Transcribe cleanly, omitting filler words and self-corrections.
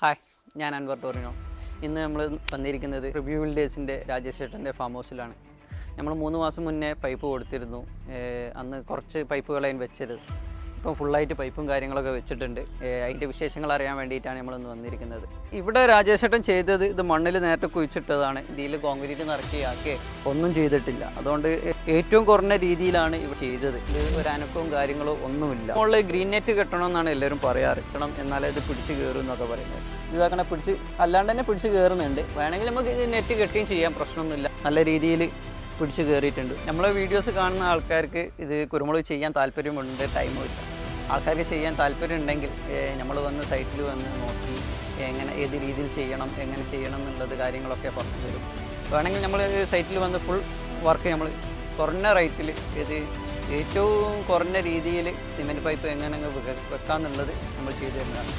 Hi, ഞാൻ Anwar Torino. ഇന്ന് നമ്മൾ വന്നിരിക്കുന്നത് റിവ്യൂ വിൽഡേഴ്സിൻ്റെ രാജേഷ് ചേട്ടൻ്റെ ഫാം ഹൗസിലാണ്. നമ്മൾ 3 മാസം മുന്നേ പൈപ്പ് കൊടുത്തിരുന്നു. അന്ന് കുറച്ച് പൈപ്പുകളാണ് വെച്ചത്. ഇപ്പം ഫുള്ളായിട്ട് പൈപ്പും കാര്യങ്ങളൊക്കെ വെച്ചിട്ടുണ്ട്. അതിൻ്റെ വിശേഷങ്ങൾ അറിയാൻ വേണ്ടിയിട്ടാണ് നമ്മളിന്ന് വന്നിരിക്കുന്നത്. ഇവിടെ രാജേഷ് ചേട്ടൻ ചെയ്തത് ഇത് മണ്ണിൽ നേരത്തെ കുഴിച്ചിട്ടതാണ്. ഇതിൽ കോൺക്രീറ്റ് നിറക്കിയാക്കി ഒന്നും ചെയ്തിട്ടില്ല. അതുകൊണ്ട് ഏറ്റവും കുറഞ്ഞ രീതിയിലാണ് ഇവ ചെയ്തത്. ഇത് ഒരു അനക്കവും കാര്യങ്ങളോ ഒന്നുമില്ല. മുകളിൽ ഗ്രീൻ നെറ്റ് കെട്ടണമെന്നാണ് എല്ലാവരും പറയാറ്. കെട്ടണം എന്നാലേ ഇത് പിടിച്ച് കയറും എന്നൊക്കെ പറയുന്നത്. ഇതാക്കണ പിടിച്ച് അല്ലാണ്ട് തന്നെ പിടിച്ച് കയറുന്നുണ്ട്. വേണമെങ്കിൽ നമുക്ക് ഇത് നെറ്റ് കെട്ടുകയും ചെയ്യാൻ പ്രശ്നമൊന്നുമില്ല. നല്ല രീതിയിൽ പിടിച്ച് കയറിയിട്ടുണ്ട്. നമ്മളെ വീഡിയോസ് കാണുന്ന ആൾക്കാർക്ക് ഇത് കുരുമുളക് ചെയ്യാൻ താല്പര്യമുണ്ട്, ടൈമും ഇല്ല. ആൾക്കാർക്ക് ചെയ്യാൻ താല്പര്യം ഉണ്ടെങ്കിൽ നമ്മൾ വന്ന് സൈറ്റിൽ വന്ന് നോക്കി ഏത് രീതിയിൽ ചെയ്യണം, എങ്ങനെ ചെയ്യണം എന്നുള്ളത് കാര്യങ്ങളൊക്കെ പറഞ്ഞു തരും. വേണമെങ്കിൽ നമ്മൾ സൈറ്റിൽ വന്ന് ഫുൾ വർക്ക് നമ്മൾ കുറഞ്ഞ റേറ്റിൽ ഏറ്റവും കുറഞ്ഞ രീതിയിൽ സിമെൻറ്റ് പൈപ്പ് എങ്ങനെ വെക്കാമെന്നുള്ളത് നമ്മൾ ചെയ്തു തരുന്നതാണ്.